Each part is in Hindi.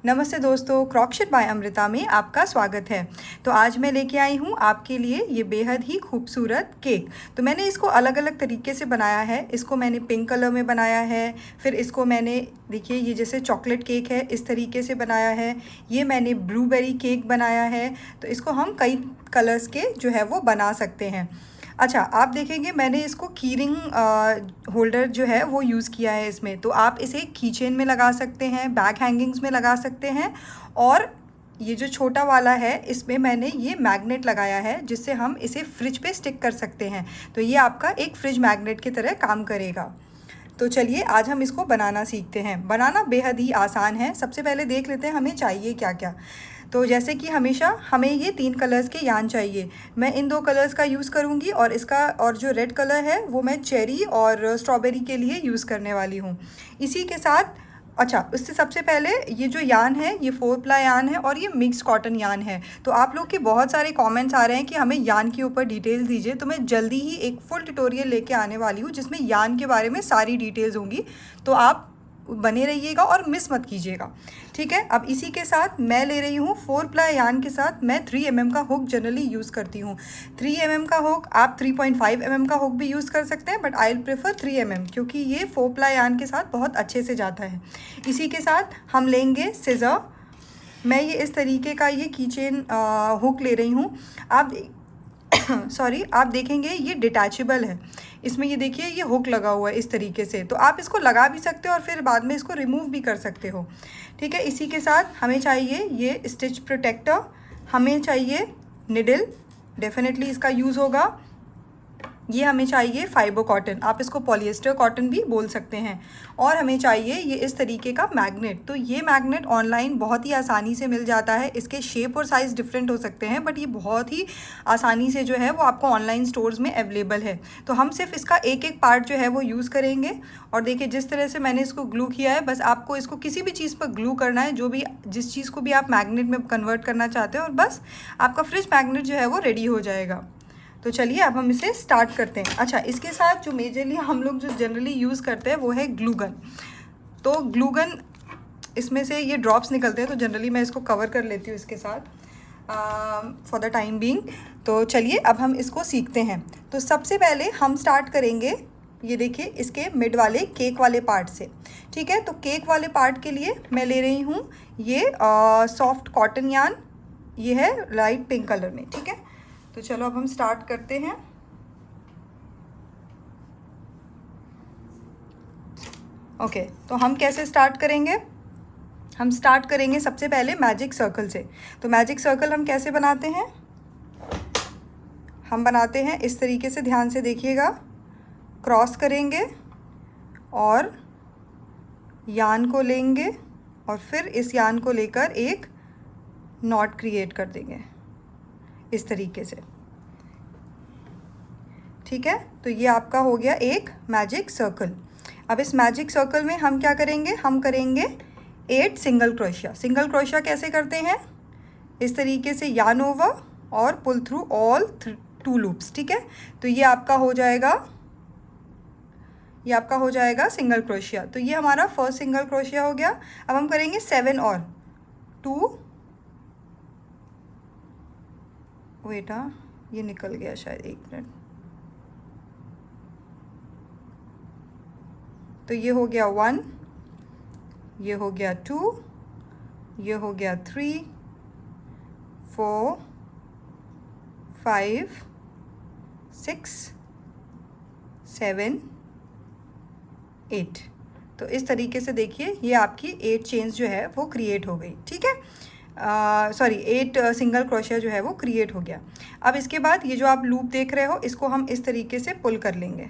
नमस्ते दोस्तों, क्रॉकशेट बाय अमृता में आपका स्वागत है। तो आज मैं लेके आई हूँ आपके लिए ये बेहद ही खूबसूरत केक। तो मैंने इसको अलग अलग तरीके से बनाया है। इसको मैंने पिंक कलर में बनाया है, फिर इसको मैंने देखिए ये जैसे चॉकलेट केक है इस तरीके से बनाया है। ये मैंने ब्लूबेरी केक बनाया है। तो इसको हम कई कलर्स के जो है वो बना सकते हैं। अच्छा, आप देखेंगे मैंने इसको कीरिंग होल्डर जो है वो यूज़ किया है इसमें। तो आप इसे कीचेन में लगा सकते हैं, बैग हैंगिंग्स में लगा सकते हैं। और ये जो छोटा वाला है इसमें मैंने ये मैग्नेट लगाया है जिससे हम इसे फ्रिज पे स्टिक कर सकते हैं। तो ये आपका एक फ्रिज मैग्नेट की तरह काम करेगा। तो चलिए आज हम इसको बनाना सीखते हैं। बनाना बेहद ही आसान है। सबसे पहले देख लेते हैं हमें चाहिए क्या क्या। तो जैसे कि हमेशा हमें ये 3 कलर्स के यान चाहिए। मैं इन 2 कलर्स का यूज़ करूँगी और इसका और जो रेड कलर है वो मैं चेरी और स्ट्रॉबेरी के लिए यूज़ करने वाली हूँ। इसी के साथ अच्छा, उससे सबसे पहले ये जो यान है ये 4 प्लाई यान है और ये मिक्स कॉटन यान है। तो आप लोग के बहुत सारे कमेंट्स आ रहे हैं कि हमें यान के ऊपर डिटेल्स दीजिए। तो मैं जल्दी ही एक फुल ट्यूटोरियल लेके आने वाली हूँ जिसमें यान के बारे में सारी डिटेल्स होंगी। तो आप बने रहिएगा और मिस मत कीजिएगा, ठीक है। अब इसी के साथ मैं ले रही हूँ 4 प्लाई यान के साथ मैं 3 mm का हुक जनरली यूज़ करती हूँ। 3 mm का हुक, आप 3.5 mm का हुक भी यूज़ कर सकते हैं, but I will prefer 3 mm क्योंकि ये 4 प्लाई यान के साथ बहुत अच्छे से जाता है। इसी के साथ हम लेंगे सिज़र। मैं ये इस तरीके का ये कीचेन हुक ले रही हूँ। आप सॉरी, आप देखेंगे ये डिटैचेबल है। इसमें ये देखिए ये हुक लगा हुआ है इस तरीके से। तो आप इसको लगा भी सकते हो और फिर बाद में इसको रिमूव भी कर सकते हो, ठीक है। इसी के साथ हमें चाहिए ये स्टिच प्रोटेक्टर, हमें चाहिए निडल, डेफिनेटली इसका यूज़ होगा। ये हमें चाहिए फाइबर कॉटन, आप इसको पॉलिएस्टर कॉटन भी बोल सकते हैं। और हमें चाहिए ये इस तरीके का मैग्नेट। तो ये मैग्नेट ऑनलाइन बहुत ही आसानी से मिल जाता है। इसके शेप और साइज़ डिफरेंट हो सकते हैं, बट ये बहुत ही आसानी से जो है वो आपको ऑनलाइन स्टोर्स में अवेलेबल है। तो हम सिर्फ इसका एक एक पार्ट जो है वो यूज़ करेंगे। और देखिए जिस तरह से मैंने इसको ग्लू किया है, बस आपको इसको किसी भी चीज़ पर ग्लू करना है, जो भी जिस चीज़ को भी आप मैग्नेट में कन्वर्ट करना चाहते हो, और बस आपका फ्रिज मैग्नेट जो है वो रेडी हो जाएगा। तो चलिए अब हम इसे स्टार्ट करते हैं। अच्छा, इसके साथ जो मेजरली हम लोग जो जनरली यूज़ करते हैं वो है ग्लू गन। तो ग्लू गन, इसमें से ये ड्रॉप्स निकलते हैं, तो जनरली मैं इसको कवर कर लेती हूँ इसके साथ फॉर द टाइम बीइंग। तो चलिए अब हम इसको सीखते हैं। तो सबसे पहले हम स्टार्ट करेंगे, ये देखिए इसके मिड वाले केक वाले पार्ट से, ठीक है। तो केक वाले पार्ट के लिए मैं ले रही हूँ ये सॉफ्ट कॉटन यान, ये है लाइट पिंक कलर में, ठीक है। तो चलो अब हम स्टार्ट करते हैं। ओके, तो हम कैसे स्टार्ट करेंगे? हम स्टार्ट करेंगे सबसे पहले मैजिक सर्कल से। तो मैजिक सर्कल हम कैसे बनाते हैं? हम बनाते हैं इस तरीके से, ध्यान से देखिएगा। क्रॉस करेंगे और यान को लेंगे और फिर इस यान को लेकर एक नॉट क्रिएट कर देंगे इस तरीके से, ठीक है। तो ये आपका हो गया एक मैजिक सर्कल। अब इस मैजिक सर्कल में हम क्या करेंगे? हम करेंगे 8 सिंगल क्रोशिया। सिंगल क्रोशिया कैसे करते हैं? इस तरीके से यान ओवर और पुल थ्रू ऑल 2 लूप्स, ठीक है। तो ये आपका हो जाएगा, ये आपका हो जाएगा सिंगल क्रोशिया। तो ये हमारा फर्स्ट सिंगल क्रोशिया हो गया। अब हम करेंगे 7 और 2, वेटा ये निकल गया शायद, 1 मिनट। तो ये हो गया 1, ये हो गया 2, ये हो गया 3, 4, 5, 6, 7, 8। तो इस तरीके से देखिए ये आपकी 8 चेन्स जो है वो क्रिएट हो गई, ठीक है। सॉरी 8 सिंगल क्रोशिया जो है वो क्रिएट हो गया। अब इसके बाद ये जो आप लूप देख रहे हो इसको हम इस तरीके से पुल कर लेंगे।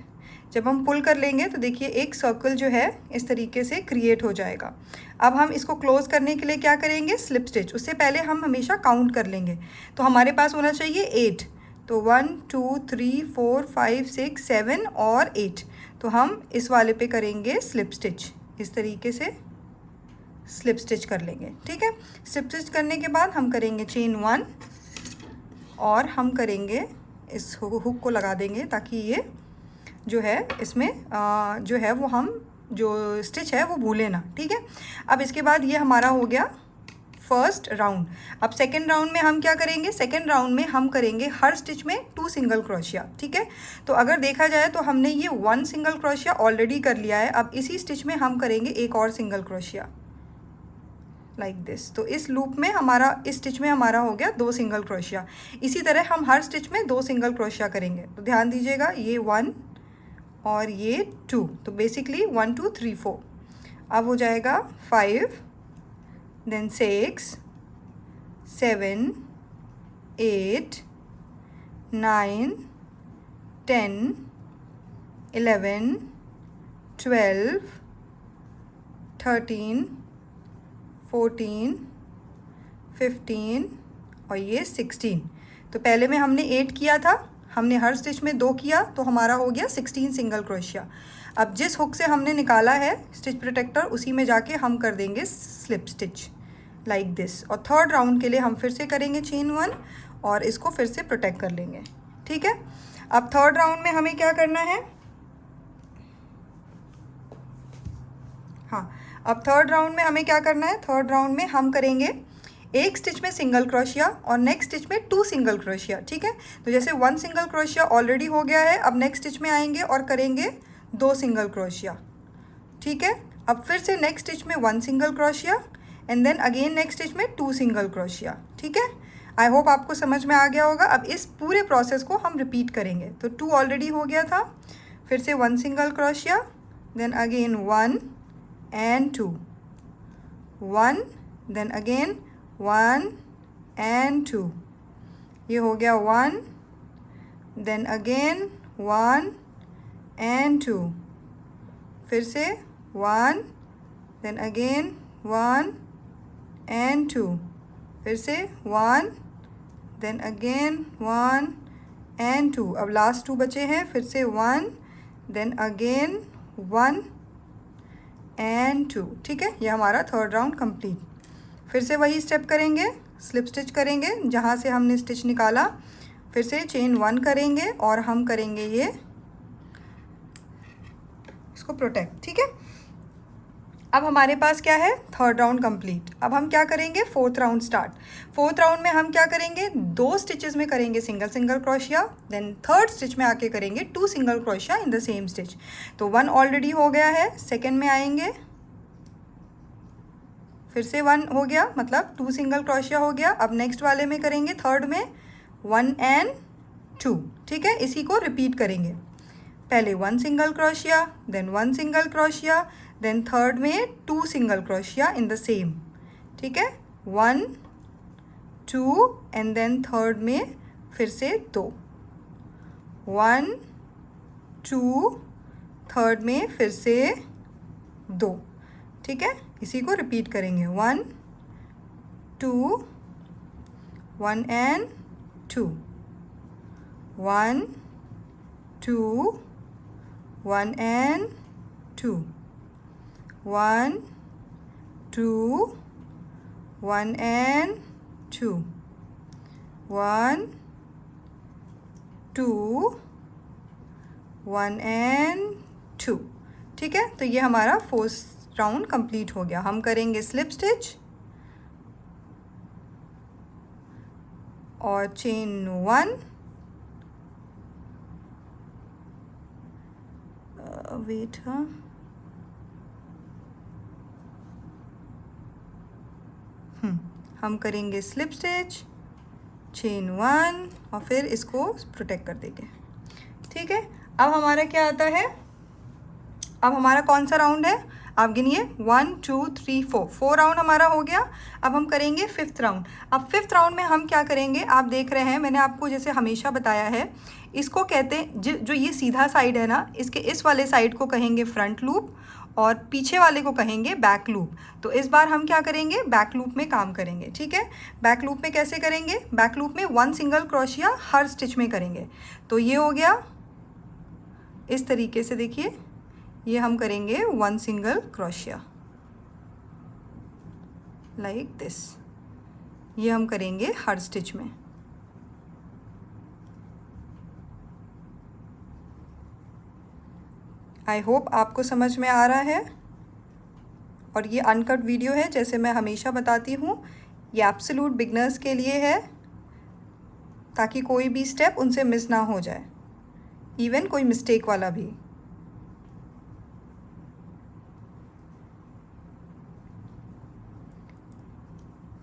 जब हम पुल कर लेंगे तो देखिए एक सर्कल जो है इस तरीके से क्रिएट हो जाएगा। अब हम इसको क्लोज करने के लिए क्या करेंगे? Slip stitch. उससे पहले हम हमेशा काउंट कर लेंगे। तो हमारे पास होना चाहिए 8। तो 1 2 3 4 5 6 7 और 8। तो हम इस वाले पे करेंगे स्लिप स्टिच, इस तरीके से स्लिप स्टिच कर लेंगे, ठीक है। स्लिप स्टिच करने के बाद हम करेंगे चेन 1 और हम करेंगे इस हुक को लगा देंगे ताकि ये जो है इसमें जो है वो हम जो स्टिच है वो भूले ना, ठीक है। अब इसके बाद ये हमारा हो गया फर्स्ट राउंड। अब सेकेंड राउंड में हम क्या करेंगे, सेकेंड राउंड में हम करेंगे हर स्टिच में 2 सिंगल क्रोशिया, ठीक है। तो अगर देखा जाए तो हमने ये 1 सिंगल क्रोशिया ऑलरेडी कर लिया है। अब इसी स्टिच में हम करेंगे एक और सिंगल क्रोशिया लाइक दिस। तो इस लूप में हमारा, इस स्टिच में हमारा हो गया 2 सिंगल क्रोशिया। इसी तरह हम हर स्टिच में 2 सिंगल क्रोशिया करेंगे। तो ध्यान दीजिएगा, ये 1 और ये 2, तो बेसिकली 1 2 3 4। अब हो जाएगा 5, देन 6 7 8 9 10 11 12 13 14 15 और ये 16। तो पहले में हमने 8 किया था, हमने हर स्टिच में 2 किया, तो हमारा हो गया 16 सिंगल क्रोशिया। अब जिस हुक से हमने निकाला है स्टिच प्रोटेक्टर, उसी में जाके हम कर देंगे स्लिप स्टिच लाइक दिस। और थर्ड राउंड के लिए हम फिर से करेंगे चेन 1 और इसको फिर से प्रोटेक्ट कर लेंगे, ठीक है। अब थर्ड राउंड में हमें क्या करना है, हाँ, अब थर्ड राउंड में हमें क्या करना है, थर्ड राउंड में हम करेंगे एक स्टिच में सिंगल क्रोशिया और नेक्स्ट स्टिच में 2 सिंगल क्रोशिया, ठीक है। तो जैसे 1 सिंगल क्रोशिया ऑलरेडी हो गया है, अब नेक्स्ट स्टिच में आएंगे और करेंगे 2 सिंगल क्रोशिया, ठीक है। अब फिर से नेक्स्ट स्टिच में 1 single crochet and then again next stitch में 2 सिंगल क्रोशिया, ठीक है। आई होप आपको समझ में आ गया होगा। अब इस पूरे प्रोसेस को हम रिपीट करेंगे। तो 2 ऑलरेडी हो गया था, फिर से 1 single crochet, then again 1 and 2, 1 then again 1 and 2, ये हो गया 1 then again 1 and 2, फिर से 1 then again 1 and 2, फिर से 1 then again 1 and 2। अब लास्ट 2 बचे हैं, फिर से 1 then again 1 and 2, ठीक है। ये हमारा थर्ड राउंड कंप्लीट। फिर से वही स्टेप करेंगे, स्लिप स्टिच करेंगे जहाँ से हमने स्टिच निकाला, फिर से चेन 1 करेंगे और हम करेंगे ये इसको प्रोटेक्ट, ठीक है। अब हमारे पास क्या है, थर्ड राउंड कंप्लीट। अब हम क्या करेंगे, fourth round start. Fourth round में हम क्या करेंगे, 2 स्टिचेस में करेंगे single single crochet, then third stitch में आके करेंगे 2 single crochet in the same stitch. तो 1 ऑलरेडी हो गया है, सेकेंड में आएंगे, फिर से 1 हो गया, मतलब 2 सिंगल क्रोशिया हो गया। अब नेक्स्ट वाले में करेंगे थर्ड में 1 and 2, ठीक है। इसी को रिपीट करेंगे, पहले 1 single crochet, then 1 single crochet, then third में 2 single crochet in the same, ठीक है। 1 2 एंड देन थर्ड में फिर से 2, 1 2, थर्ड में फिर से 2, ठीक है। इसी को रिपीट करेंगे, 1 2 1 and 2, 1 2 1 and 2, 1 2 1 and 2, 1 2 1 and 2, ठीक है। तो ये हमारा फोर्थ राउंड कंप्लीट हो गया। हम करेंगे स्लिप स्टिच और चेन 1, वेट, हाँ, हम करेंगे स्लिप स्टिच, चेन 1 और फिर इसको प्रोटेक्ट कर देंगे, ठीक है। अब हमारा क्या आता है, अब हमारा कौन सा राउंड है, आप गिनिए, 1 2 3 4 राउंड हमारा हो गया। अब हम करेंगे फिफ्थ राउंड। अब फिफ्थ राउंड में हम क्या करेंगे, आप देख रहे हैं, मैंने आपको जैसे हमेशा बताया है, इसको कहते हैं जो ये सीधा साइड है ना, इसके इस वाले साइड को कहेंगे फ्रंट लूप और पीछे वाले को कहेंगे बैक लूप। तो इस बार हम क्या करेंगे, बैक लूप में काम करेंगे, ठीक है। बैक लूप में कैसे करेंगे, बैक लूप में 1 सिंगल क्रोशिया हर स्टिच में करेंगे। तो ये हो गया इस तरीके से, देखिए ये हम करेंगे 1 सिंगल क्रोशिया लाइक दिस, ये हम करेंगे हर स्टिच में। आई होप आपको समझ में आ रहा है। और ये अनकट वीडियो है, जैसे मैं हमेशा बताती हूँ, ये एब्सोल्यूट बिगनर्स के लिए है, ताकि कोई भी स्टेप उनसे मिस ना हो जाए, इवन कोई मिस्टेक वाला भी।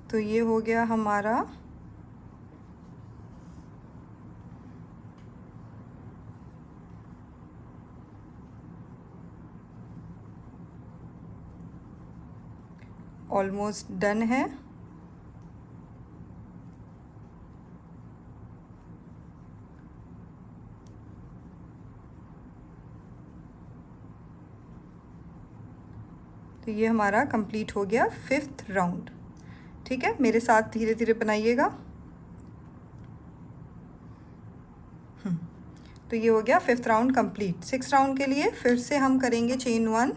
तो ये हो गया हमारा ऑलमोस्ट डन है। तो ये हमारा कंप्लीट हो गया 5th राउंड। ठीक है, मेरे साथ धीरे धीरे बनाइएगा। तो ये हो गया 5th round complete. 6th round के लिए फिर से हम करेंगे चेन 1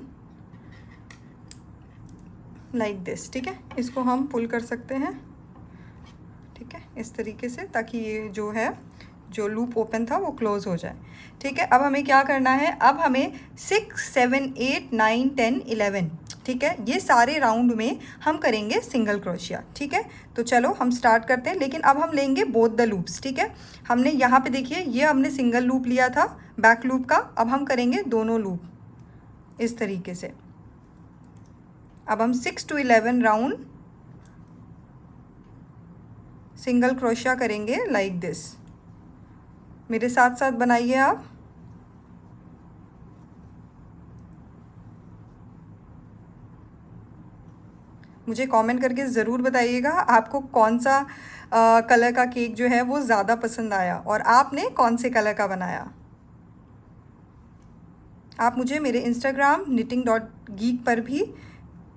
लाइक दिस। ठीक है, इसको हम पुल कर सकते हैं, ठीक है, इस तरीके से, ताकि ये जो लूप ओपन था वो क्लोज़ हो जाए। ठीक है, अब हमें क्या करना है, अब हमें 6, 7, 8, 9, 10, 11, ठीक है, ये सारे राउंड में हम करेंगे सिंगल क्रोशिया। ठीक है, तो चलो हम स्टार्ट करते हैं, लेकिन अब हम लेंगे बोथ द लूप्स। ठीक है, हमने यहाँ पे देखिए, ये हमने सिंगल लूप लिया था बैक लूप का, अब हम करेंगे दोनों लूप इस तरीके से। अब हम 6 to 11 राउंड सिंगल क्रोशिया करेंगे लाइक दिस। मेरे साथ साथ बनाइए आप। मुझे कमेंट करके ज़रूर बताइएगा आपको कौन सा कलर का केक जो है वो ज़्यादा पसंद आया, और आपने कौन से कलर का बनाया। आप मुझे मेरे इंस्टाग्राम knitting.geek पर भी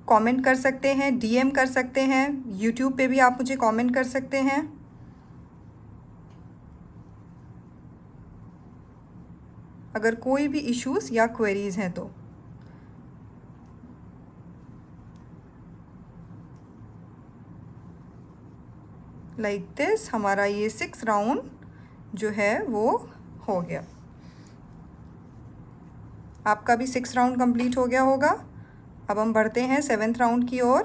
कमेंट कर सकते हैं, डीएम कर सकते हैं, यूट्यूब पे भी आप मुझे कमेंट कर सकते हैं। अगर कोई भी इश्यूज़ या क्वेरीज़ हैं तो। लाइक दिस हमारा ये 6 राउंड जो है वो हो गया। आपका भी 6 राउंड कंप्लीट हो गया होगा। अब हम बढ़ते हैं 7th राउंड की ओर।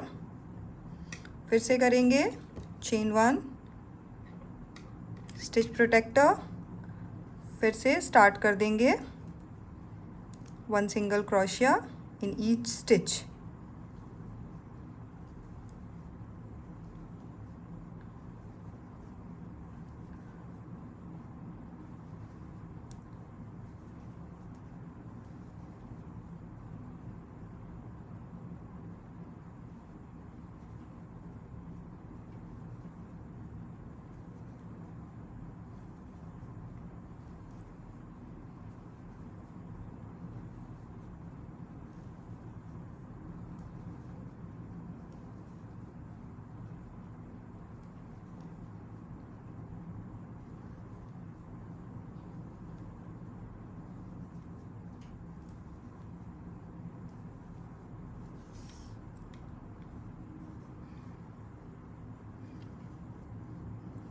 फिर से करेंगे चेन 1 स्टिच प्रोटेक्टर, फिर से स्टार्ट कर देंगे 1 single crochet in each stitch.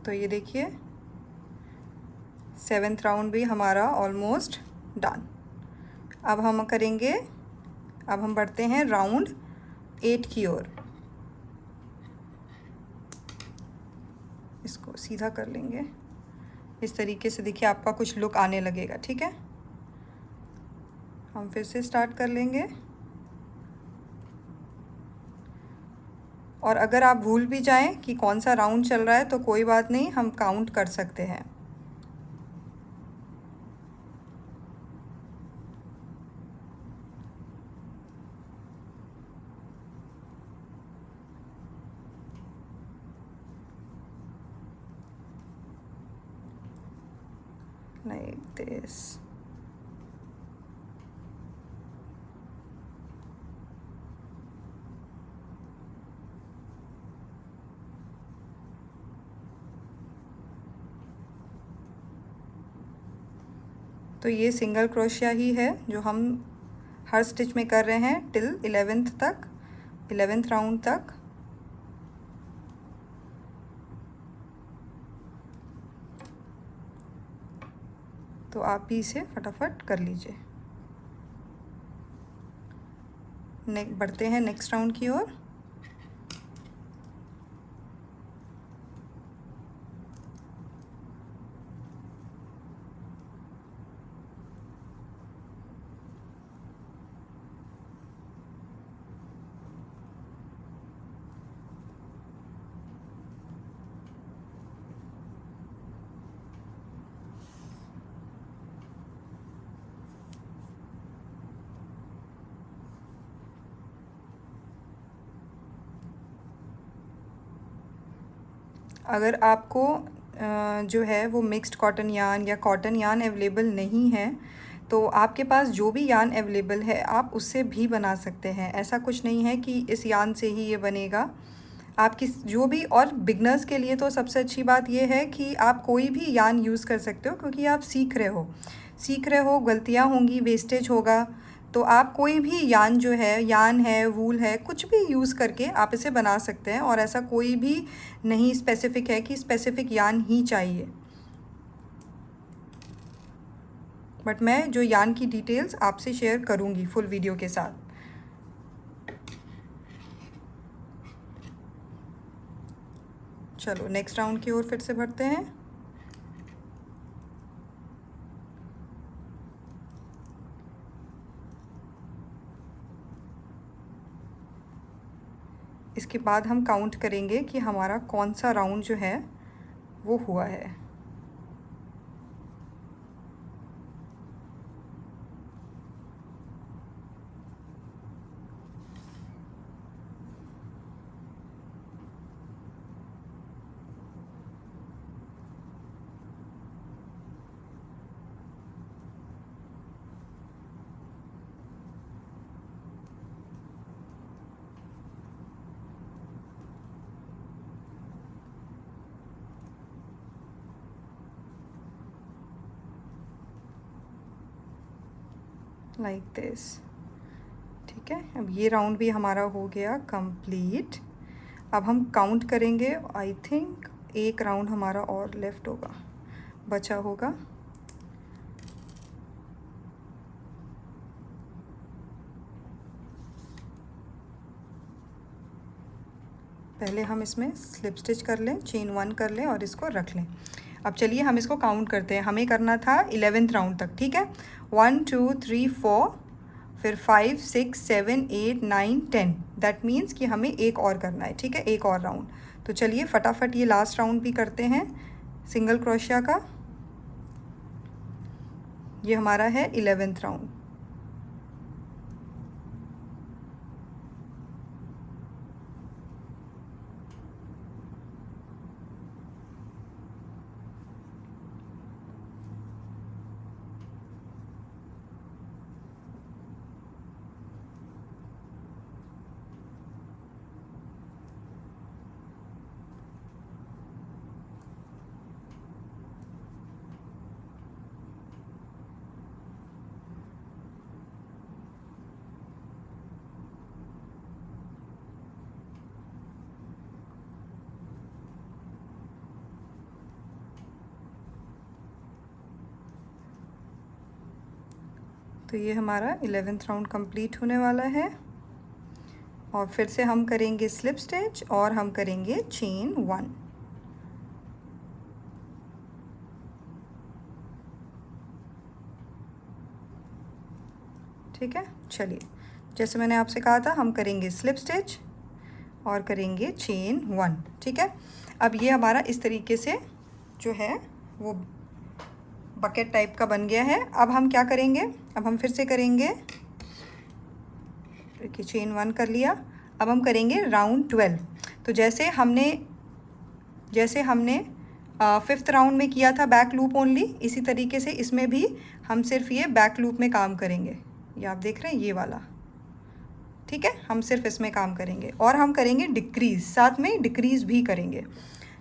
तो ये देखिए 7th राउंड भी हमारा ऑलमोस्ट डन। अब हम करेंगे, अब हम बढ़ते हैं राउंड 8 की ओर। इसको सीधा कर लेंगे इस तरीके से, देखिए आपका कुछ लुक आने लगेगा। ठीक है, हम फिर से स्टार्ट कर लेंगे। और अगर आप भूल भी जाएं कि कौन सा राउंड चल रहा है तो कोई बात नहीं, हम काउंट कर सकते हैं। Like this. तो ये सिंगल क्रोशिया ही है जो हम हर स्टिच में कर रहे हैं टिल 11th तक, 11th राउंड तक। तो आप भी इसे फटाफट कर लीजिए। बढ़ते हैं नेक्स्ट राउंड की ओर। अगर आपको जो है वो मिक्स्ड कॉटन यान या कॉटन यान अवेलेबल नहीं है तो आपके पास जो भी यान अवेलेबल है आप उससे भी बना सकते हैं। ऐसा कुछ नहीं है कि इस यान से ही ये बनेगा। आपकी जो भी, और बिगनर्स के लिए तो सबसे अच्छी बात यह है कि आप कोई भी यान यूज़ कर सकते हो, क्योंकि आप सीख रहे हो, गलतियाँ होंगी, वेस्टेज होगा, तो आप कोई भी यान जो है, यान है, वूल है, कुछ भी यूज़ करके आप इसे बना सकते हैं। और ऐसा कोई भी नहीं स्पेसिफ़िक है कि स्पेसिफ़िक यान ही चाहिए। बट मैं जो यान की डिटेल्स आपसे शेयर करूँगी फुल वीडियो के साथ। चलो नेक्स्ट राउंड की ओर फिर से बढ़ते हैं। इसके बाद हम काउंट करेंगे कि हमारा कौन सा राउंड जो है वो हुआ है। Like this. ठीक है, अब ये राउंड भी हमारा हो गया कंप्लीट। अब हम काउंट करेंगे। आई थिंक एक राउंड हमारा और लेफ्ट होगा, बचा होगा। पहले हम इसमें स्लिप स्टिच कर लें, चेन 1 कर लें और इसको रख लें। अब चलिए हम इसको काउंट करते हैं। हमें करना था 11th राउंड तक। ठीक है, 1 2 3 4, फिर 5 6 7 8 9 10। दैट मीन्स कि हमें एक और करना है। ठीक है, एक और राउंड। तो चलिए फटाफट ये लास्ट राउंड भी करते हैं सिंगल क्रोशिया का। ये हमारा है 11th राउंड। तो ये हमारा 11th राउंड कंप्लीट होने वाला है। और फिर से हम करेंगे स्लिप स्टिच और हम करेंगे चेन 1। ठीक है, चलिए जैसे मैंने आपसे कहा था हम करेंगे स्लिप स्टिच और करेंगे चेन 1। ठीक है, अब ये हमारा इस तरीके से जो है वो बकेट टाइप का बन गया है। अब हम क्या करेंगे, अब हम फिर से करेंगे। देखिए चेन 1 कर लिया। अब हम करेंगे राउंड 12। तो जैसे हमने 5th राउंड में किया था बैक लूप ओनली, इसी तरीके से इसमें भी हम सिर्फ ये बैक लूप में काम करेंगे। ये आप देख रहे हैं ये वाला। ठीक है, हम सिर्फ इसमें काम करेंगे और हम करेंगे डिक्रीज़, साथ में डिक्रीज़ भी करेंगे।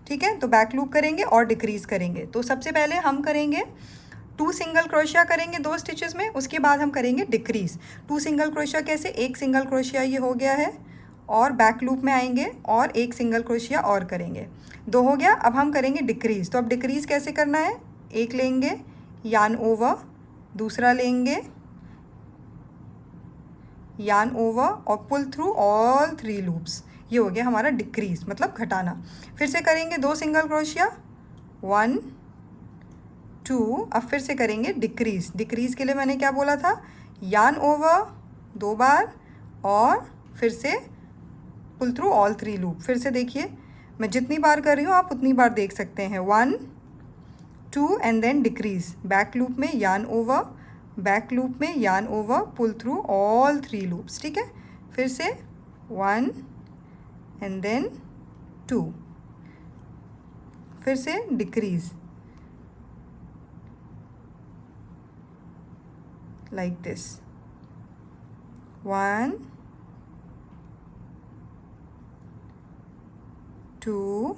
ठीक है, तो बैक लूप करेंगे और डिक्रीज़ करेंगे। तो सबसे पहले हम करेंगे 2 सिंगल क्रोशिया करेंगे 2 स्टिचेस में, उसके बाद हम करेंगे डिक्रीज़। 2 सिंगल क्रोशिया कैसे, एक सिंगल क्रोशिया ये हो गया है और बैक लूप में आएंगे और एक सिंगल क्रोशिया और करेंगे, 2 हो गया। अब हम करेंगे डिक्रीज़। तो अब डिक्रीज़ कैसे करना है, एक लेंगे यान ओवर, दूसरा लेंगे यान ओवर और पुल थ्रू ऑल 3 लूप्स। ये हो गया हमारा डिक्रीज़, मतलब घटाना। फिर से करेंगे 2 सिंगल क्रोशिया, 1 2। अब फिर से करेंगे डिक्रीज़। डिक्रीज़ के लिए मैंने क्या बोला था, यान ओवर 2 बार और फिर से पुल थ्रू ऑल 3 लूप। फिर से देखिए मैं जितनी बार कर रही हूँ आप उतनी बार देख सकते हैं। 1 2 and then decrease. Back loop में यान ओवर, बैक लूप में yarn over, pull through all 3 loops. ठीक है, फिर से 1 एंड देन 2 फिर से decrease like this, 1 2,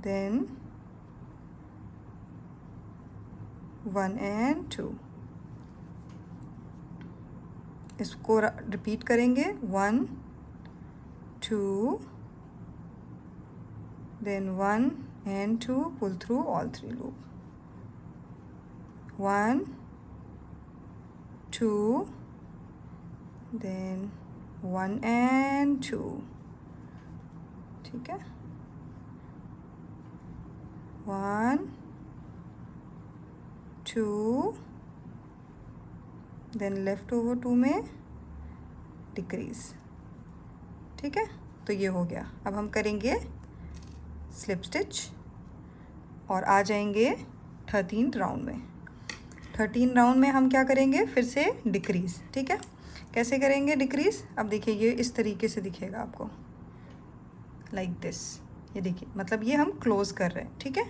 then 1 and 2. इसको रिपीट करेंगे, 1 2, then 1 and 2, pull through all 3 loop, 1 2, then 1 and 2. ठीक है, 1 2, देन लेफ्ट ओवर 2 में डिक्रीज। ठीक है, तो ये हो गया। अब हम करेंगे स्लिप स्टिच और आ जाएंगे 13 राउंड में। 13 राउंड में हम क्या करेंगे, फिर से डिक्रीज। ठीक है, कैसे करेंगे डिक्रीज, अब देखिए ये इस तरीके से दिखेगा आपको, लाइक दिस। ये देखिए, मतलब ये हम क्लोज कर रहे हैं। ठीक है,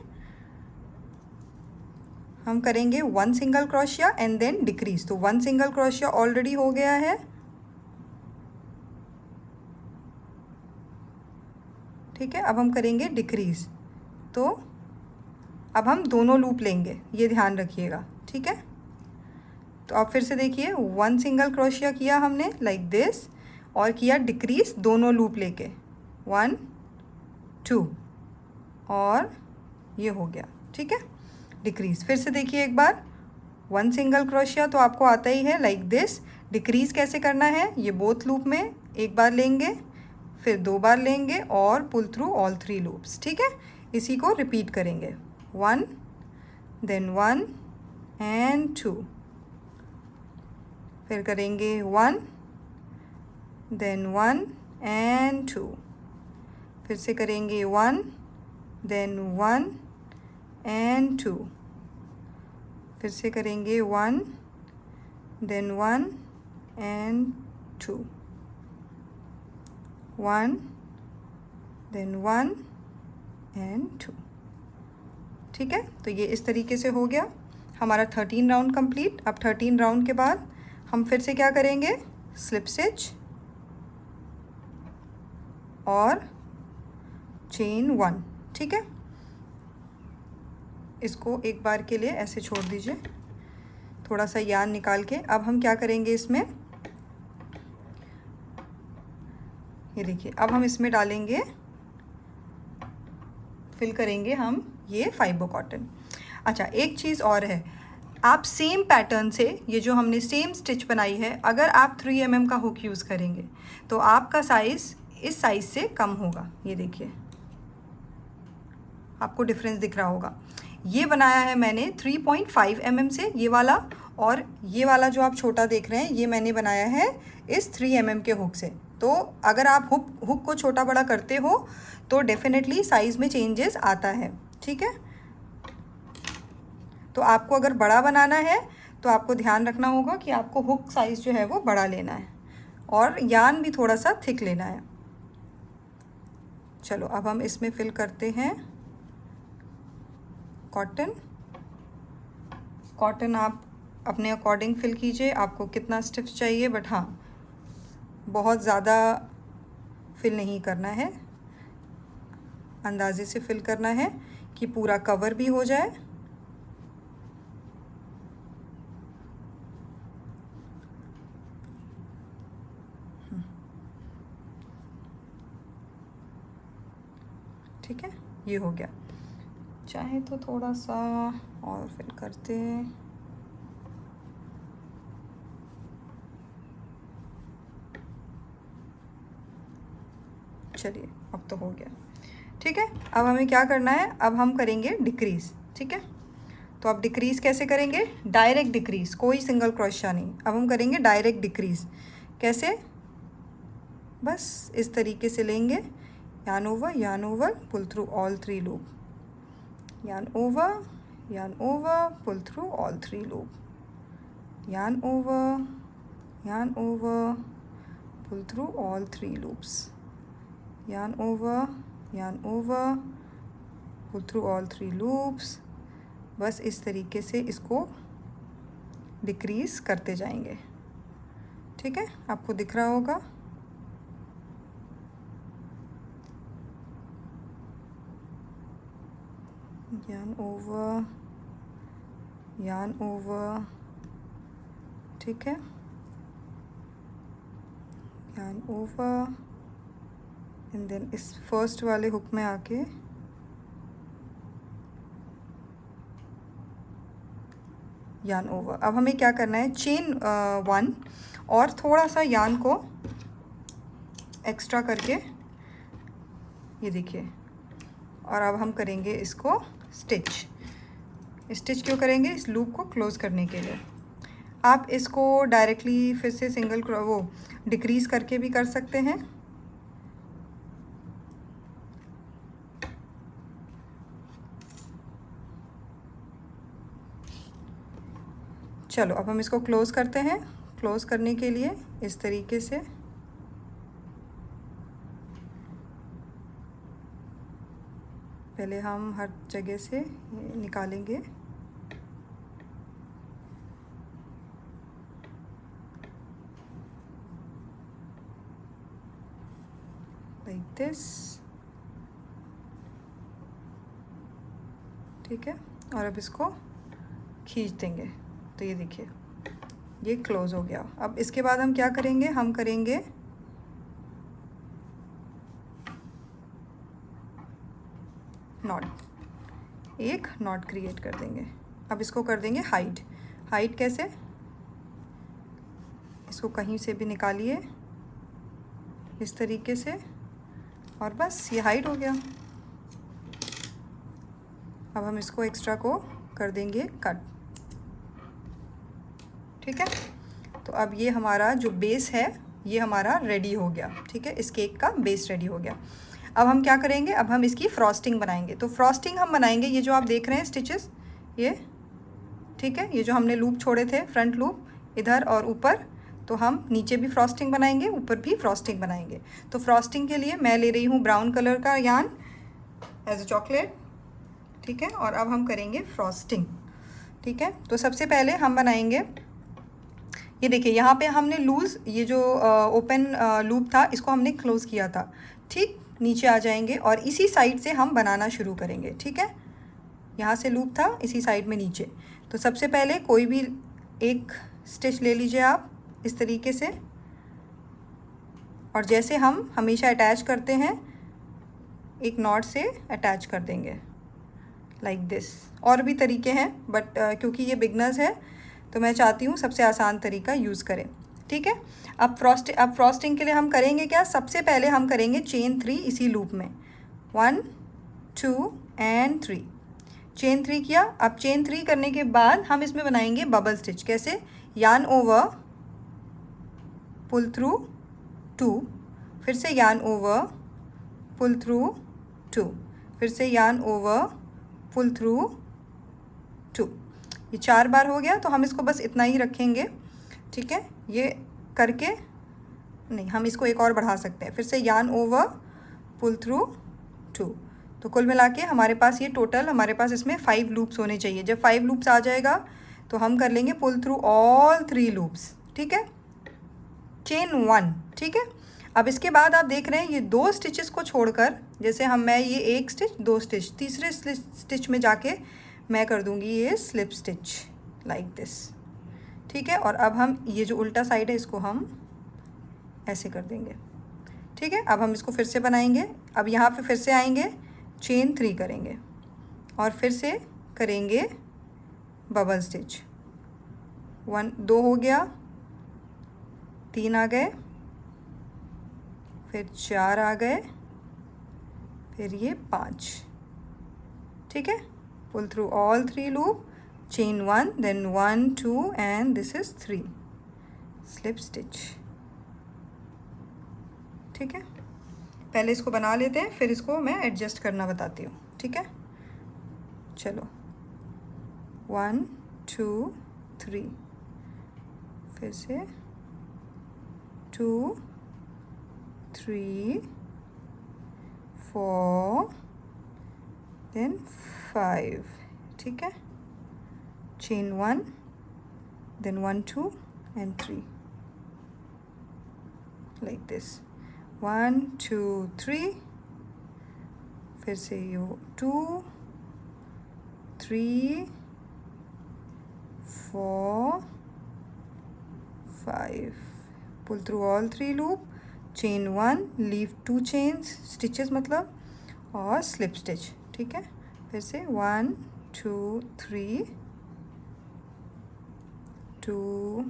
हम करेंगे 1 single crochet and then decrease. तो 1 सिंगल क्रोशिया ऑलरेडी हो गया है। ठीक है, अब हम करेंगे डिक्रीज। तो अब हम दोनों लूप लेंगे, ये ध्यान रखिएगा। ठीक है, तो अब फिर से देखिए, 1 सिंगल क्रोशिया किया हमने लाइक दिस और किया डिक्रीज दोनों लूप लेके, 1 2 और ये हो गया। ठीक है, डिक्रीज। फिर से देखिए एक बार, 1 सिंगल क्रोशिया तो आपको आता ही है लाइक दिस। डिक्रीज कैसे करना है, ये बोथ लूप में एक बार लेंगे, फिर 2 बार लेंगे और पुल थ्रू ऑल 3 लूप्स। ठीक है, इसी को रिपीट करेंगे, 1 देन 1 एंड 2, फिर करेंगे 1 देन 1 एंड 2, फिर से करेंगे 1 देन 1 एंड 2, फिर से करेंगे 1 देन 1 एंड 2, 1 देन 1 एंड 2। ठीक है, तो ये इस तरीके से हो गया हमारा 13 राउंड कंप्लीट। अब 13 राउंड के बाद हम फिर से क्या करेंगे, स्लिप स्टिच और चेन 1। ठीक है, इसको एक बार के लिए ऐसे छोड़ दीजिए, थोड़ा सा यान निकाल के। अब हम क्या करेंगे इसमें, ये देखिए, अब हम इसमें डालेंगे, फिल करेंगे हम ये फाइबर कॉटन। अच्छा, एक चीज़ और है, आप सेम पैटर्न से, ये जो हमने सेम स्टिच बनाई है, अगर आप 3 mm का हुक यूज़ करेंगे तो आपका साइज़ इस साइज़ से कम होगा। ये देखिए, आपको डिफरेंस दिख रहा होगा। ये बनाया है मैंने 3.5 mm से, ये वाला, और ये वाला जो आप छोटा देख रहे हैं ये मैंने बनाया है इस 3 mm के हुक से। तो अगर आप हुक को छोटा बड़ा करते हो तो डेफिनेटली साइज़ में चेंजेस आता है। ठीक है, तो आपको अगर बड़ा बनाना है तो आपको ध्यान रखना होगा कि आपको हुक साइज़ जो है वो बड़ा लेना है और यान भी थोड़ा सा थिक लेना है। चलो, अब हम इसमें फिल करते हैं कॉटन। कॉटन आप अपने अकॉर्डिंग फिल कीजिए, आपको कितना स्टिफ चाहिए, बट हाँ, बहुत ज़्यादा फिल नहीं करना है, अंदाजे से फिल करना है कि पूरा कवर भी हो जाए। ठीक है, ये हो गया। चाहे तो थोड़ा सा और फिल करते हैं। चलिए, अब तो हो गया। ठीक है, अब हमें क्या करना है, अब हम करेंगे डिक्रीज़। ठीक है, तो अब डिक्रीज़ कैसे करेंगे, डायरेक्ट डिक्रीज़, कोई सिंगल क्रोशिया नहीं। अब हम करेंगे डायरेक्ट डिक्रीज़। कैसे, बस इस तरीके से लेंगे, yarn over, pull through all 3 loop, yarn over, pull through all 3 loop, yarn over, pull through all 3 loops, yarn over, yarn over, pull through all 3 loops। बस इस तरीके से इसको डिक्रीज़ करते जाएंगे। ठीक है, आपको दिख रहा होगा। yarn over, yarn over, ठीक है, yarn over, एंड देन इस फर्स्ट वाले हुक में आके yarn over। अब हमें क्या करना है, चेन 1 और थोड़ा सा yarn को एक्स्ट्रा करके, ये देखिए, और अब हम करेंगे इसको स्टिच। स्टिच क्यों करेंगे, इस लूप को क्लोज करने के लिए। आप इसको डायरेक्टली फिर से सिंगल वो डिक्रीज़ करके भी कर सकते हैं। चलो अब हम इसको क्लोज करते हैं। क्लोज करने के लिए इस तरीके से पहले हम हर जगह से निकालेंगे। लाइक दिस, ठीक है, और अब इसको खींच देंगे। तो ये देखिए, ये क्लोज हो गया। अब इसके बाद हम क्या करेंगे, हम करेंगे नॉट, एक नॉट क्रिएट कर देंगे। अब इसको कर देंगे हाइड। हाइड कैसे, इसको कहीं से भी निकालिए इस तरीके से, और बस ये हाइड हो गया। अब हम इसको एक्स्ट्रा को कर देंगे कट। ठीक है, तो अब ये हमारा जो बेस है ये हमारा रेडी हो गया। ठीक है, इस केक का बेस रेडी हो गया। अब हम क्या करेंगे, अब हम इसकी फ्रॉस्टिंग बनाएंगे। तो फ्रॉस्टिंग हम बनाएंगे, ये जो आप देख रहे हैं स्टिचेस, ये ठीक है, ये जो हमने लूप छोड़े थे, फ्रंट लूप इधर और ऊपर, तो हम नीचे भी फ्रॉस्टिंग बनाएंगे, ऊपर भी फ्रॉस्टिंग बनाएंगे। तो फ्रॉस्टिंग के लिए मैं ले रही हूँ ब्राउन कलर का यार्न एज अ चॉकलेट। ठीक है, और अब हम करेंगे फ्रॉस्टिंग। ठीक है, तो सबसे पहले हम बनाएंगे, ये देखिए यहाँ पे हमने लूज़, ये जो ओपन लूप था इसको हमने क्लोज़ किया था। ठीक, नीचे आ जाएंगे और इसी साइड से हम बनाना शुरू करेंगे। ठीक है, यहाँ से लूप था, इसी साइड में नीचे। तो सबसे पहले कोई भी एक स्टिच ले लीजिए आप इस तरीके से, और जैसे हम हमेशा अटैच करते हैं, एक नॉट से अटैच कर देंगे लाइक दिस। और भी तरीके हैं, बट क्योंकि ये बिगनर्स है तो मैं चाहती हूँ सबसे आसान तरीका यूज़ करें। ठीक है, अब फ्रॉस्टिंग के लिए हम करेंगे क्या, सबसे पहले हम करेंगे चेन 3 इसी लूप में। 1 2 एंड 3, चेन 3 किया। अब चेन 3 करने के बाद हम इसमें बनाएंगे बबल स्टिच। कैसे, यार्न ओवर, पुल थ्रू 2, फिर से यार्न ओवर, पुल थ्रू 2, फिर से यार्न ओवर, पुल थ्रू 2। ये 4 बार हो गया, तो हम इसको बस इतना ही रखेंगे। ठीक है, ये करके नहीं, हम इसको एक और बढ़ा सकते हैं। फिर से यार्न ओवर, पुल थ्रू 2, तो कुल मिला के हमारे पास ये टोटल, हमारे पास इसमें 5 लूप्स होने चाहिए। जब 5 लूप्स आ जाएगा तो हम कर लेंगे पुल थ्रू ऑल 3 लूप्स। ठीक है, चेन 1। ठीक है, अब इसके बाद आप देख रहे हैं ये 2 स्टिचेस को छोड़कर, जैसे मैं ये एक स्टिच, 2 स्टिच, तीसरे स्टिच में जाके मैं कर दूंगी ये स्लिप स्टिच लाइक दिस। ठीक है, और अब हम ये जो उल्टा साइड है इसको हम ऐसे कर देंगे। ठीक है, अब हम इसको फिर से बनाएंगे। अब यहाँ पे फिर से आएंगे, चेन 3 करेंगे और फिर से करेंगे बबल स्टिच। 1 2 हो गया, 3 आ गए, फिर 4 आ गए, फिर ये 5। ठीक है, pull through all 3 loop, chain 1, then 1 2 and this is 3 slip stitch। ठीक है, पहले इसको बना लेते हैं, फिर इसको मैं एडजस्ट करना बताती हूँ। ठीक है, चलो 1 2 3, फिर से 2 3 4 देन 5, ठीक है, chain 1, then 1 2 and 3 like this, 1 2 3, फिर से ये 2 3 4 5, pull through all 3 loop, chain 1, leave 2 chains stitches मतलब, और slip stitch, ठीक है, फिर से 1 2 3 2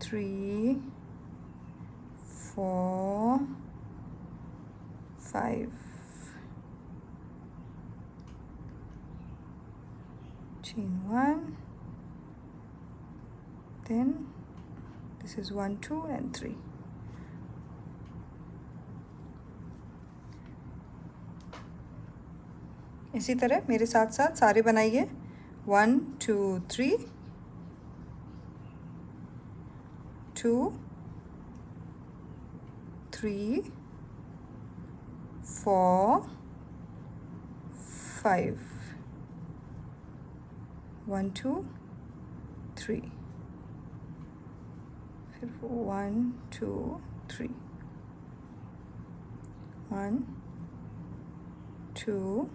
3 4 5, chain 1, then this is 1 2 and 3. इसी तरह मेरे साथ साथ सारे बनाइए, 1 2 3 2 3 4 5, 1 2 3, फिर 1 2 3, 1 2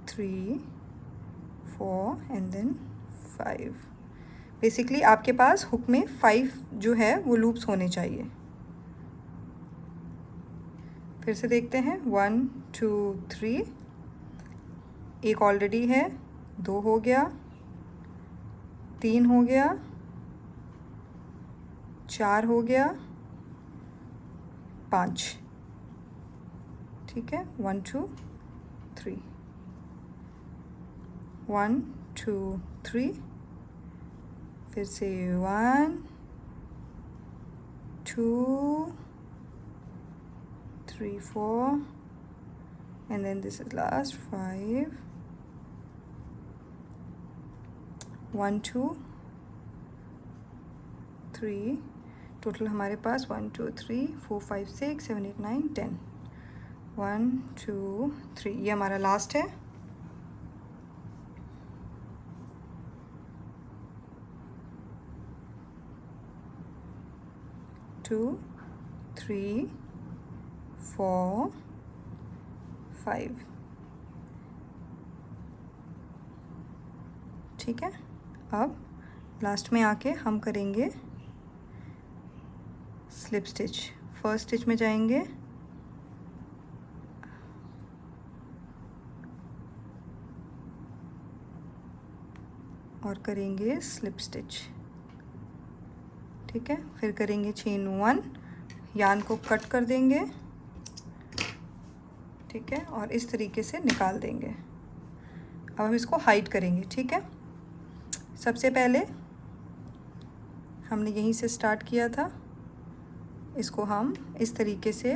3 4 एंड देन 5। बेसिकली आपके पास हुक में 5 जो है वो लूप्स होने चाहिए। फिर से देखते हैं, 1 2 3, एक ऑलरेडी है, 2 हो गया, 3 हो गया, 4 हो गया, 5, ठीक है, 1 2 3, 1 2 3, फिर से 1 2 3 4 and then this is last 5, 1 2 3, total हमारे पास 1 2 3 4 5 6 7 8 9 10, 1 2 3, ये हमारा लास्ट है। टू 3 4 5, ठीक है। अब लास्ट में आके हम करेंगे स्लिप स्टिच। फर्स्ट स्टिच में जाएंगे, और करेंगे स्लिप स्टिच, ठीक है। फिर करेंगे चेन 1, यान को कट कर देंगे, ठीक है, और इस तरीके से निकाल देंगे। अब हम इसको हाइड करेंगे, ठीक है। सबसे पहले हमने यहीं से स्टार्ट किया था, इसको हम इस तरीके से,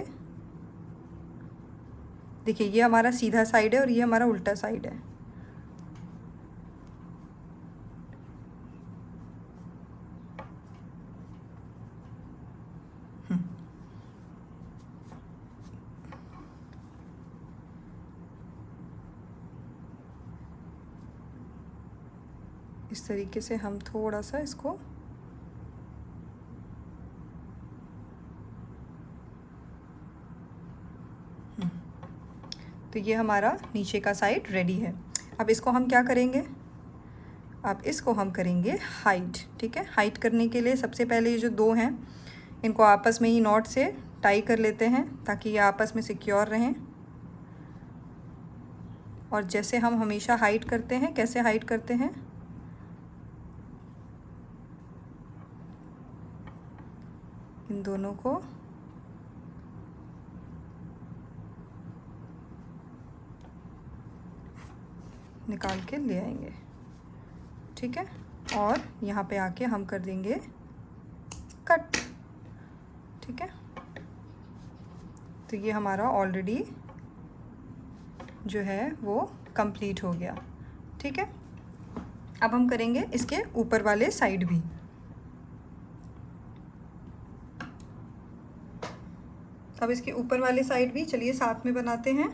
देखिए ये हमारा सीधा साइड है और ये हमारा उल्टा साइड है। इस तरीके से हम थोड़ा सा इसको तो ये हमारा नीचे का साइड रेडी है। अब इसको हम क्या करेंगे, अब इसको हम करेंगे हाइड, ठीक है। हाइड करने के लिए सबसे पहले ये जो 2 हैं इनको आपस में ही नॉट से टाई कर लेते हैं ताकि ये आपस में सिक्योर रहें। और जैसे हम हमेशा हाइड करते हैं, कैसे हाइड करते हैं, इन दोनों को निकाल के ले आएंगे, ठीक है। और यहाँ पे आके हम कर देंगे कट, ठीक है। तो ये हमारा ऑलरेडी जो है वो कंप्लीट हो गया, ठीक है। अब हम करेंगे इसके ऊपर वाले साइड भी। अब इसके ऊपर वाले साइड भी चलिए साथ में बनाते हैं।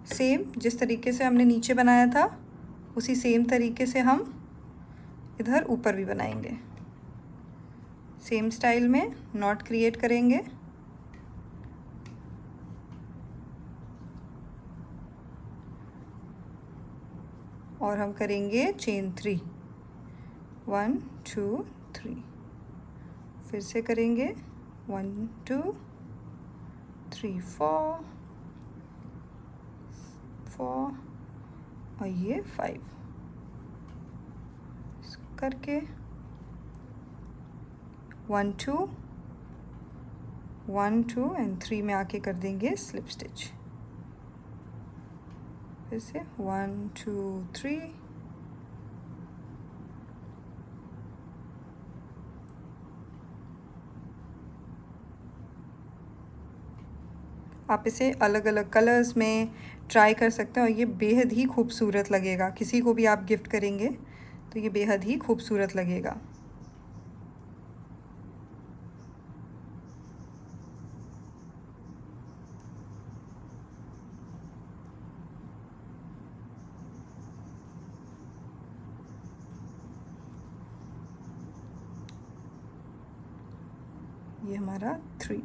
सेम जिस तरीके से हमने नीचे बनाया था उसी सेम तरीके से हम इधर ऊपर भी बनाएंगे। सेम स्टाइल में नॉट क्रिएट करेंगे और हम करेंगे चेन 3, 1 2 3। फिर से करेंगे 1 2 3 4 4 और ये 5 करके 1 2 1 2 एंड 3 में आके कर देंगे स्लिप स्टिच। फिर से 1 2 3 आप इसे अलग अलग कलर्स में ट्राई कर सकते हैं और ये बेहद ही खूबसूरत लगेगा। किसी को भी आप गिफ्ट करेंगे तो ये बेहद ही खूबसूरत लगेगा। ये हमारा 3,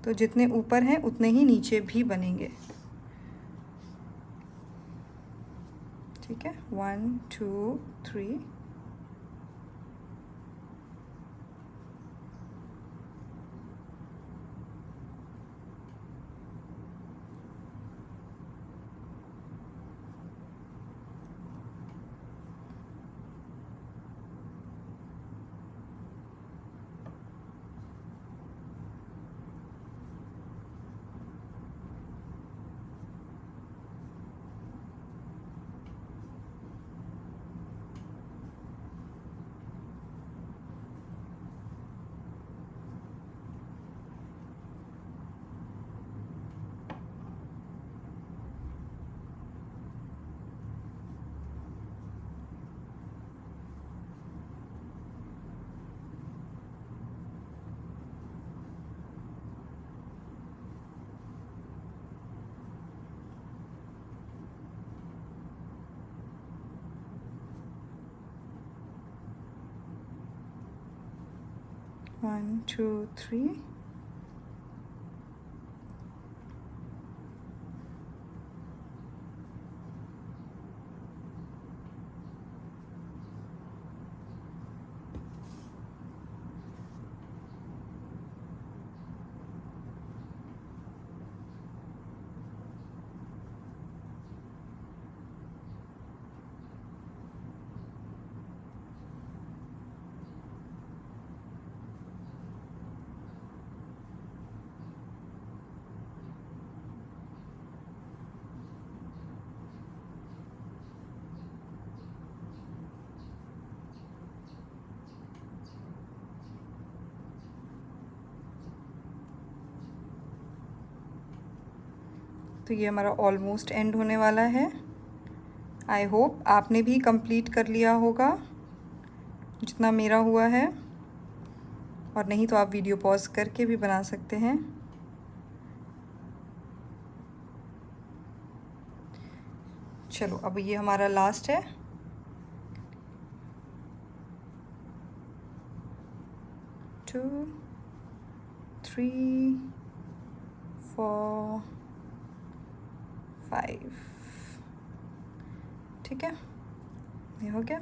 तो जितने ऊपर हैं उतने ही नीचे भी बनेंगे। ठीक है, 1 2 3 1 2 3 तो ये हमारा ऑलमोस्ट एंड होने वाला है। आई होप आपने भी कंप्लीट कर लिया होगा जितना मेरा हुआ है, और नहीं तो आप वीडियो पॉज करके भी बना सकते हैं। चलो अब ये हमारा लास्ट है। टू 3 4 5। ठीक है, ये हो गया।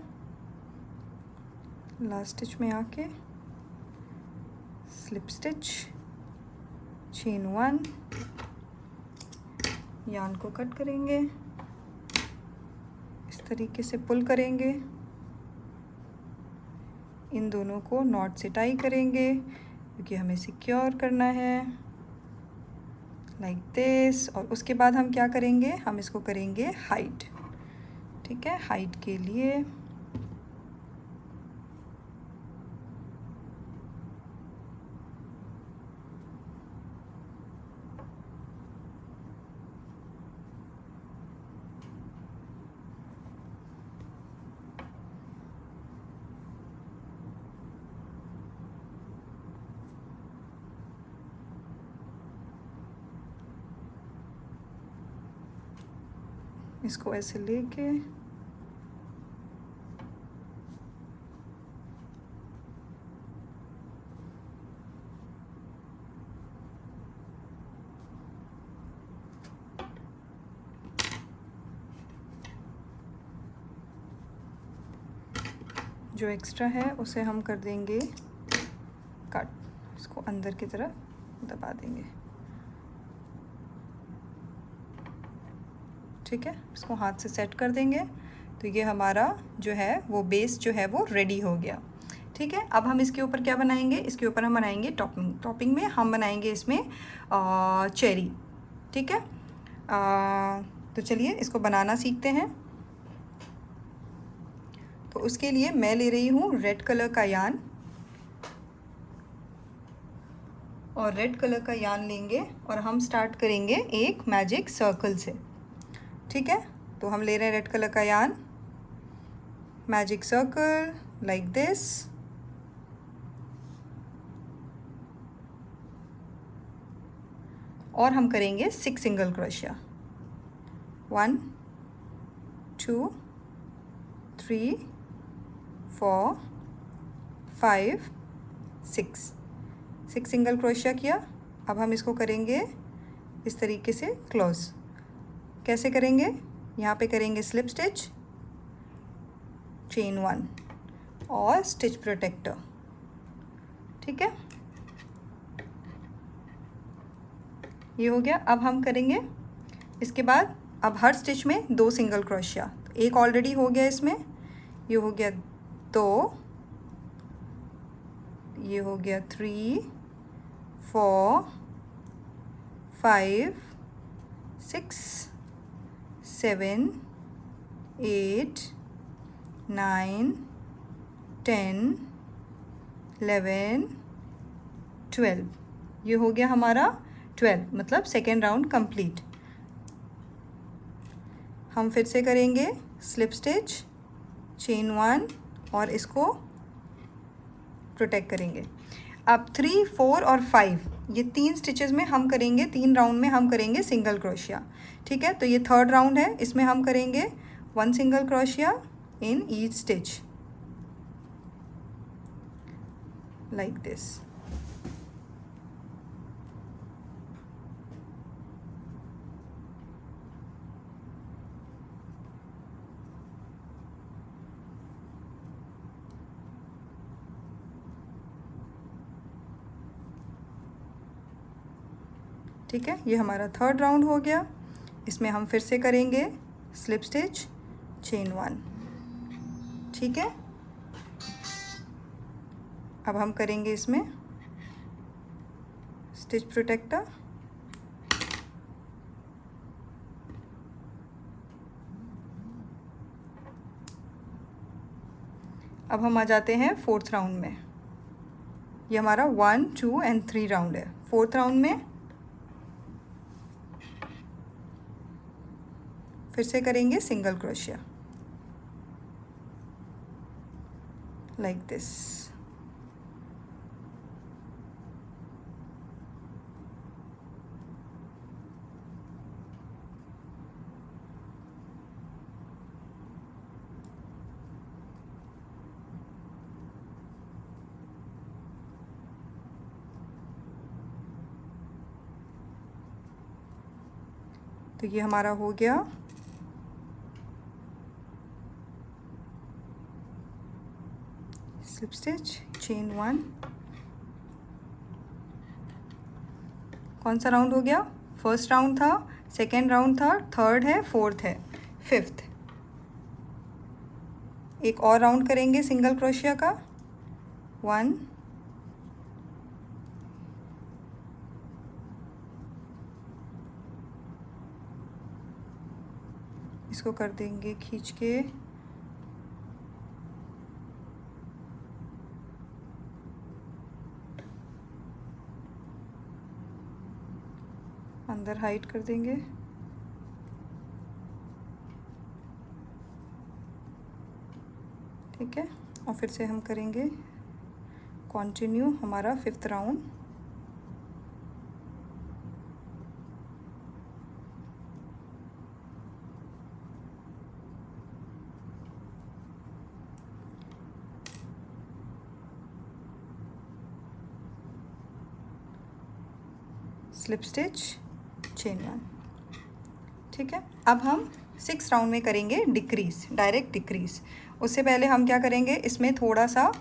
लास्ट स्टिच में आके स्लिप स्टिच, चेन 1, यार्न को कट करेंगे, इस तरीके से पुल करेंगे, इन दोनों को नॉट से टाई करेंगे क्योंकि हमें सिक्योर करना है, लाइक दिस। और उसके बाद हम क्या करेंगे, हम इसको करेंगे हाइट। ठीक है, हाइट के लिए इसको ऐसे लेके जो एक्स्ट्रा है उसे हम कर देंगे कट, इसको अंदर की तरफ दबा देंगे। ठीक है, इसको हाथ से सेट कर देंगे। तो ये हमारा जो है वो बेस जो है वो रेडी हो गया। ठीक है, अब हम इसके ऊपर क्या बनाएंगे, इसके ऊपर हम बनाएंगे टॉपिंग। टॉपिंग में हम बनाएंगे इसमें चेरी। ठीक है, तो चलिए इसको बनाना सीखते हैं। तो उसके लिए मैं ले रही हूँ रेड कलर का यान, और रेड कलर का यान लेंगे और हम स्टार्ट करेंगे एक मैजिक सर्कल से। ठीक है, तो हम ले रहे हैं रेड कलर का यान, मैजिक सर्कल लाइक दिस, और हम करेंगे 6 सिंगल क्रोशिया। 1 2 3 4 5 6 सिंगल क्रोशिया किया। अब हम इसको करेंगे इस तरीके से क्लोज। कैसे करेंगे, यहाँ पे करेंगे स्लिप स्टिच, चेन 1 और स्टिच प्रोटेक्टर। ठीक है, ये हो गया। अब हम करेंगे इसके बाद, अब हर स्टिच में 2 सिंगल क्रोशिया। एक ऑलरेडी हो गया इसमें, ये हो गया 2, ये हो गया 3 4 5 6 7 8 9 10 11 12। ये हो गया हमारा 12, मतलब सेकेंड राउंड कंप्लीट। हम फिर से करेंगे स्लिप स्टिच, चेन 1 और इसको प्रोटेक्ट करेंगे। अब 3 4 और 5 ये 3 स्टिचेस में हम करेंगे, 3 राउंड में हम करेंगे सिंगल क्रोशिया। ठीक है, तो ये थर्ड राउंड है, इसमें हम करेंगे 1 single crochet in each stitch like this. ठीक है, ये हमारा थर्ड राउंड हो गया। इसमें हम फिर से करेंगे स्लिप स्टिच, चेन 1। ठीक है, अब हम करेंगे इसमें स्टिच प्रोटेक्टर। अब हम आ जाते हैं फोर्थ राउंड में। ये हमारा 1 2 एंड 3 राउंड है। फोर्थ राउंड में फिर से करेंगे सिंगल क्रोशिया लाइक दिस। तो ये हमारा हो गया स्लिप स्टिच, चेन 1। कौन सा राउंड हो गया, फर्स्ट राउंड था, सेकेंड राउंड था, थर्ड है, फोर्थ है, फिफ्थ। एक और राउंड करेंगे सिंगल क्रोशिया का, 1 इसको कर देंगे खींच के, अंदर हाइड कर देंगे। ठीक है, और फिर से हम करेंगे कंटिन्यू हमारा fifth round. Slip stitch, chain 1। ठीक है, अब हम 6 राउंड में करेंगे डिक्रीज़, डायरेक्ट डिक्रीज़। उससे पहले हम क्या करेंगे, इसमें थोड़ा सा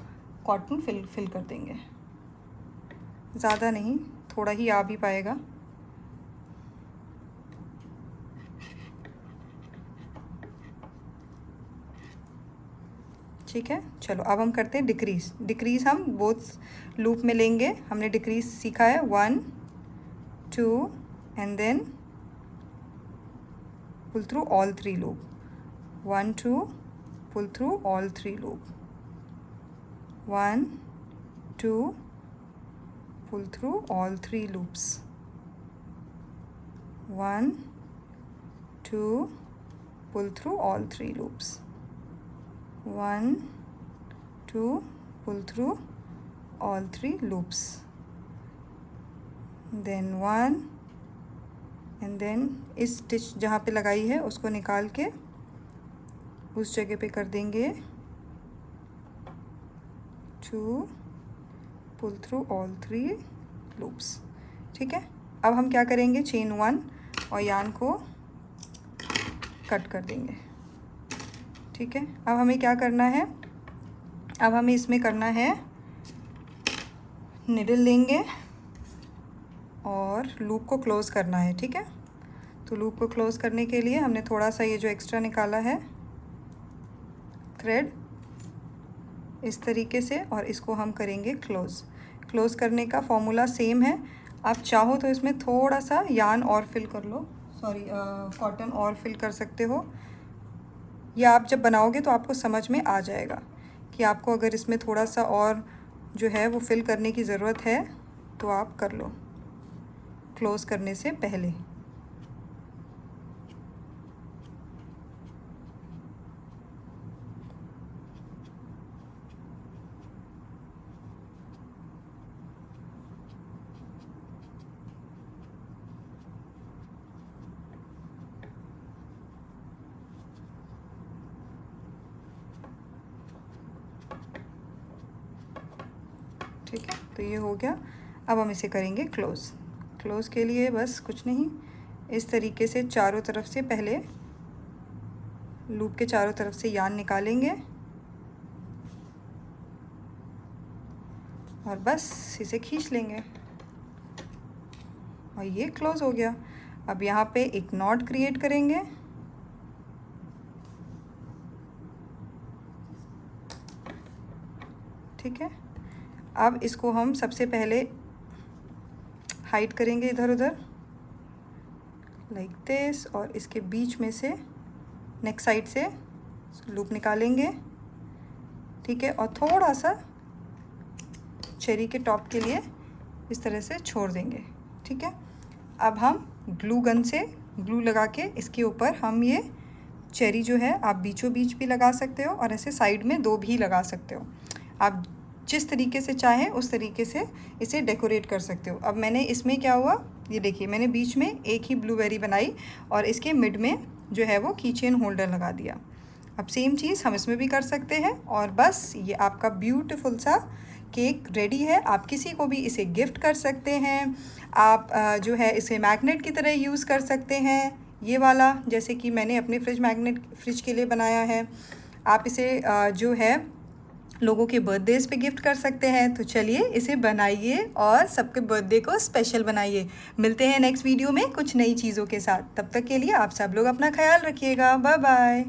कॉटन फिल कर देंगे, ज़्यादा नहीं, थोड़ा ही आ भी पाएगा। ठीक है, चलो अब हम करते हैं डिक्रीज़। डिक्रीज़ हम बोथ लूप में लेंगे। हमने डिक्रीज़ सीखा है 1 2 and then pull through all 3 loop, 1 2 pull through all 3 loop, 1 2 pull through all 3 loops, 1 2 pull through all 3 loops, 1 2 pull through all 3 loops, then 1 and then इस स्टिच जहाँ पे लगाई है उसको निकाल के उस जगह पे कर देंगे 2 पुल थ्रू ऑल 3 लूप्स। ठीक है, अब हम क्या करेंगे, चेन 1 और यार्न को कट कर देंगे। ठीक है, अब हमें क्या करना है, अब हमें इसमें करना है, निडल लेंगे और लूप को क्लोज़ करना है। ठीक है, तो लूप को क्लोज़ करने के लिए हमने थोड़ा सा ये जो एक्स्ट्रा निकाला है थ्रेड इस तरीके से, और इसको हम करेंगे क्लोज़ करने का फॉर्मूला सेम है। आप चाहो तो इसमें थोड़ा सा यार्न और फिल कर लो, सॉरी कॉटन और फिल कर सकते हो, या आप जब बनाओगे तो आपको समझ में आ जाएगा कि आपको अगर इसमें थोड़ा सा और जो है वो फिल करने की ज़रूरत है तो आप कर लो क्लोज़ करने से पहले। ठीक है, तो ये हो गया। अब हम इसे करेंगे क्लोज़ के लिए बस कुछ नहीं, इस तरीके से चारों तरफ से पहले लूप के चारों तरफ से यार्न निकालेंगे और बस इसे खींच लेंगे और ये क्लोज़ हो गया। अब यहाँ पे एक नॉट क्रिएट करेंगे, ठीक है। अब इसको हम सबसे पहले हाइड करेंगे इधर उधर लाइक दिस, और इसके बीच में से नेक साइड से लूप निकालेंगे, ठीक है, और थोड़ा सा चेरी के टॉप के लिए इस तरह से छोड़ देंगे। ठीक है, अब हम ग्लू गन से ग्लू लगा के इसके ऊपर हम ये चेरी जो है आप बीचों बीच भी लगा सकते हो और ऐसे साइड में 2 भी लगा सकते हो। आप जिस तरीके से चाहें उस तरीके से इसे डेकोरेट कर सकते हो। अब मैंने इसमें क्या हुआ, ये देखिए, मैंने बीच में एक ही ब्लूबेरी बनाई और इसके मिड में जो है वो कीचेन होल्डर लगा दिया। अब सेम चीज़ हम इसमें भी कर सकते हैं और बस ये आपका ब्यूटीफुल सा केक रेडी है। आप किसी को भी इसे गिफ्ट कर सकते हैं, आप जो है इसे मैग्नेट की तरह यूज़ कर सकते हैं, ये वाला, जैसे कि मैंने अपने फ्रिज के लिए बनाया है। आप इसे जो है लोगों के बर्थडेज पे गिफ्ट कर सकते हैं। तो चलिए इसे बनाइए और सबके बर्थडे को स्पेशल बनाइए। मिलते हैं नेक्स्ट वीडियो में कुछ नई चीज़ों के साथ। तब तक के लिए आप सब लोग अपना ख्याल रखिएगा। Bye bye.